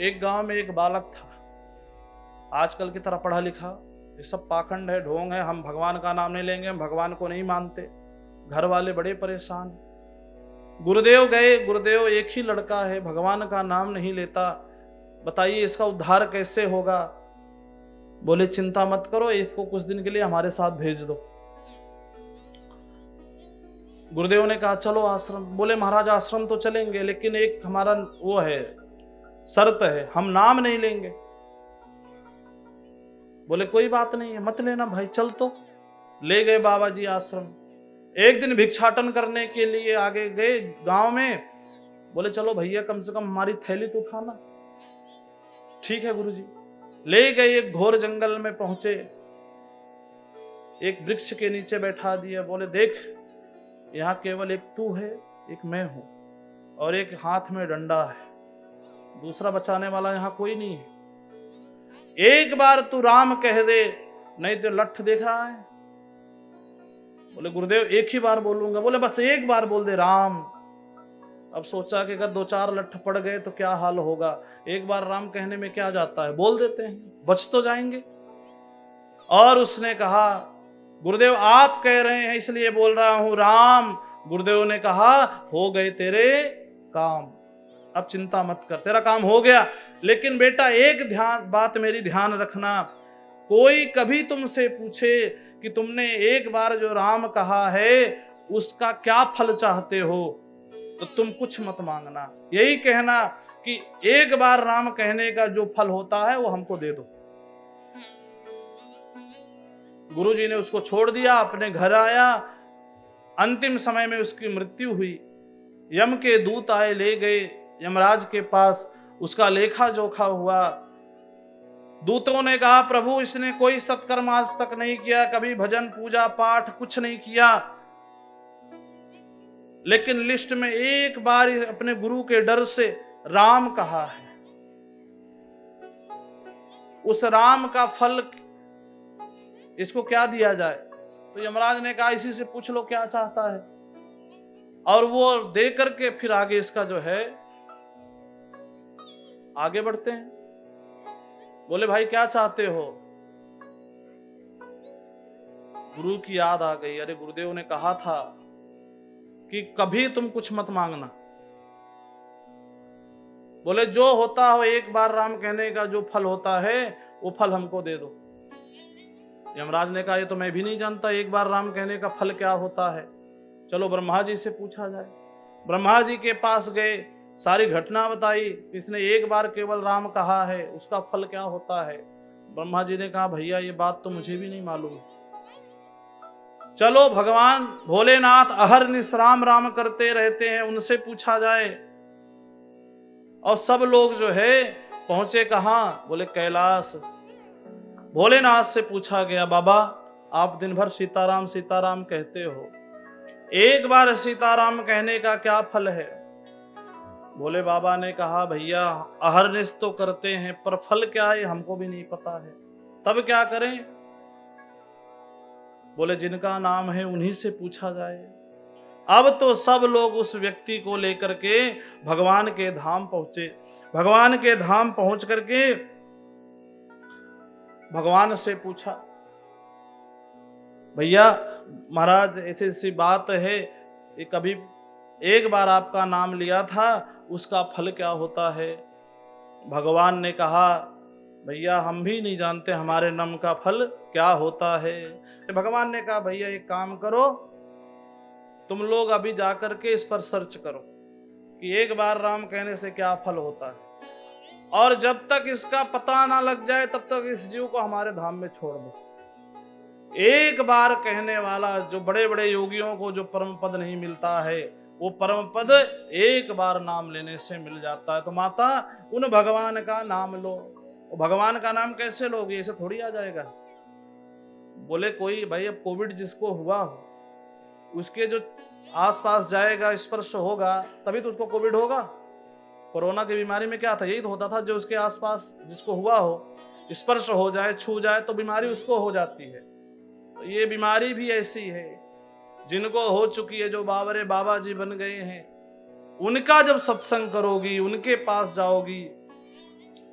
एक गांव में एक बालक था, आजकल की तरह पढ़ा लिखा। ये सब पाखंड है, ढोंग है, हम भगवान का नाम नहीं लेंगे, हम भगवान को नहीं मानते। घर वाले बड़े परेशान। गुरुदेव गए, गुरुदेव एक ही लड़का है, भगवान का नाम नहीं लेता, बताइए इसका उद्धार कैसे होगा। बोले चिंता मत करो, इसको कुछ दिन के लिए हमारे साथ भेज दो। गुरुदेव ने कहा चलो आश्रम। बोले महाराज आश्रम तो चलेंगे, लेकिन एक हमारा वो है, शर्त है, हम नाम नहीं लेंगे। बोले कोई बात नहीं है, मत लेना भाई, चल। तो ले गए बाबा जी आश्रम। एक दिन भिक्षाटन करने के लिए आगे गए गांव में। बोले चलो भैया कम से कम हमारी थैली तो उठाना। ठीक है गुरुजी। ले गए, एक घोर जंगल में पहुंचे, एक वृक्ष के नीचे बैठा दिया। बोले देख, यहां केवल एक तू है, एक मैं हूं, और एक हाथ में डंडा है, दूसरा बचाने वाला यहां कोई नहीं है। एक बार तू राम कह दे, नहीं तो लठ देख रहा है। बोले गुरुदेव एक ही बार बोलूंगा। बोले बस एक बार बोल दे राम। अब सोचा कि अगर 2-4 लठ पड़ गए तो क्या हाल होगा, एक बार राम कहने में क्या जाता है, बोल देते हैं, बच तो जाएंगे। और उसने कहा गुरुदेव आप कह रहे हैं इसलिए बोल रहा हूं राम। गुरुदेव ने कहा हो गए तेरे काम, अब चिंता मत कर, तेरा काम हो गया। लेकिन बेटा एक बात मेरी ध्यान रखना, कोई कभी तुमसे पूछे कि तुमने एक बार जो राम कहा है उसका क्या फल चाहते हो, तो तुम कुछ मत मांगना, यही कहना कि एक बार राम कहने का जो फल होता है वो हमको दे दो। गुरुजी ने उसको छोड़ दिया, अपने घर आया। अंतिम समय में उसकी मृत्यु हुई। यम के दूत आए, ले गए यमराज के पास, उसका लेखा जोखा हुआ। दूतों ने कहा प्रभु इसने कोई सत्कर्म आज तक नहीं किया, कभी भजन पूजा पाठ कुछ नहीं किया, लेकिन लिस्ट में एक बार अपने गुरु के डर से राम कहा है, उस राम का फल इसको क्या दिया जाए। तो यमराज ने कहा इसी से पूछ लो क्या चाहता है, और वो दे करके फिर आगे इसका जो है आगे बढ़ते हैं। बोले भाई क्या चाहते हो। गुरु की याद आ गई, अरे गुरुदेव ने कहा था कि कभी तुम कुछ मत मांगना। बोले जो होता हो, एक बार राम कहने का जो फल होता है वो फल हमको दे दो। यमराज ने कहा ये तो मैं भी नहीं जानता, एक बार राम कहने का फल क्या होता है, चलो ब्रह्मा जी से पूछा जाए। ब्रह्मा जी के पास गए, सारी घटना बताई, इसने एक बार केवल राम कहा है, उसका फल क्या होता है। ब्रह्मा जी ने कहा भैया ये बात तो मुझे भी नहीं मालूम, चलो भगवान भोलेनाथ अहर निश्राम राम करते रहते हैं, उनसे पूछा जाए। और सब लोग जो है पहुंचे कहां, बोले कैलाश। भोलेनाथ से पूछा गया बाबा आप दिन भर सीताराम सीताराम कहते हो, एक बार सीताराम कहने का क्या फल है। बोले बाबा ने कहा भैया अहरनिश तो करते हैं, पर फल क्या है हमको भी नहीं पता है, तब क्या करें। बोले जिनका नाम है उन्हीं से पूछा जाए। अब तो सब लोग उस व्यक्ति को लेकर के भगवान के धाम पहुंचे। भगवान के धाम पहुंच करके भगवान से पूछा भैया महाराज ऐसी ऐसी बात है, ये कभी एक बार आपका नाम लिया था, उसका फल क्या होता है। भगवान ने कहा भैया हम भी नहीं जानते हमारे नाम का फल क्या होता है। भगवान ने कहा भैया एक काम करो, तुम लोग अभी जाकर के इस पर सर्च करो कि एक बार राम कहने से क्या फल होता है, और जब तक इसका पता ना लग जाए तब तक इस जीव को हमारे धाम में छोड़ दो। एक बार कहने वाला, जो बड़े बड़े योगियों को जो परम पद नहीं मिलता है, वो परम पद एक बार नाम लेने से मिल जाता है। तो माता उन भगवान का नाम लो। भगवान का नाम कैसे लोगे, ऐसे थोड़ी आ जाएगा। बोले कोई भाई अब कोविड जिसको हुआ हो, उसके जो आसपास जाएगा, स्पर्श होगा, तभी तो उसको कोविड होगा। कोरोना की बीमारी में क्या था, यही तो होता था, जो उसके आसपास जिसको हुआ हो, स्पर्श हो जाए, छू जाए तो बीमारी उसको हो जाती है। तो ये बीमारी भी ऐसी है, जिनको हो चुकी है, जो बाबरे बाबा जी बन गए हैं, उनका जब सत्संग करोगी, उनके पास जाओगी,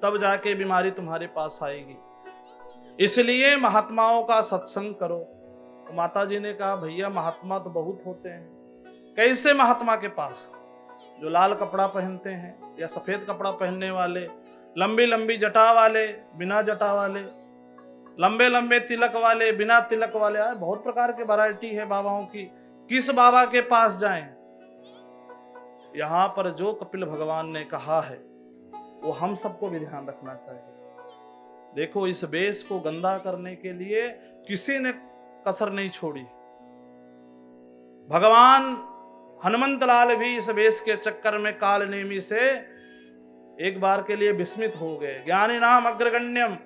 तब जाके बीमारी तुम्हारे पास आएगी। इसलिए महात्माओं का सत्संग करो। तो माता जी ने कहा भैया महात्मा तो बहुत होते हैं। कैसे महात्मा के पास? जो लाल कपड़ा पहनते हैं या सफेद कपड़ा पहनने वाले, लंबी लंबी जटा वाले, बिना जटा वाले, लंबे लंबे तिलक वाले, बिना तिलक वाले, बहुत प्रकार की वैरायटी है बाबाओं की। किस बाबा के पास जाएं? यहां पर जो कपिल भगवान ने कहा है वो हम सबको भी ध्यान रखना चाहिए। देखो इस वेश को गंदा करने के लिए किसी ने कसर नहीं छोड़ी। भगवान हनुमंत लाल भी इस वेश के चक्कर में काल नेमी से एक बार के लिए विस्मित हो गए। ज्ञानी नाम अग्रगण्यम,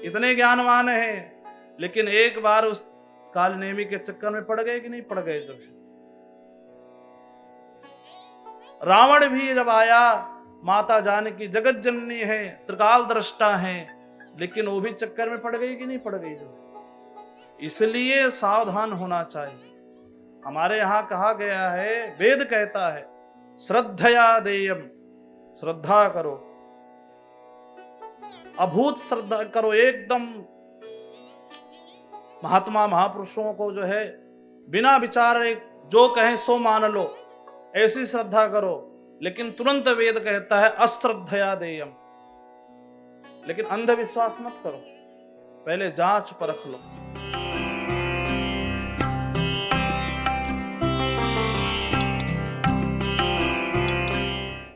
इतने ज्ञानवान हैं, लेकिन एक बार उस काल नेमी के चक्कर में पड़ गए कि नहीं पड़ गए? जब रावण भी जब आया, माता जानकी जगत जननी है, त्रिकाल दृष्टा है, लेकिन वो भी चक्कर में पड़ गई कि नहीं पड़ गई? इसलिए सावधान होना चाहिए। हमारे यहां कहा गया है, वेद कहता है श्रद्धया देयम, श्रद्धा करो, अभूत श्रद्धा करो। एकदम महात्मा महापुरुषों को जो है बिना विचारे जो कहें सो मान लो, ऐसी श्रद्धा करो। लेकिन तुरंत वेद कहता है अश्रद्धया देयम। लेकिन अंधविश्वास मत करो, पहले जांच परख लो।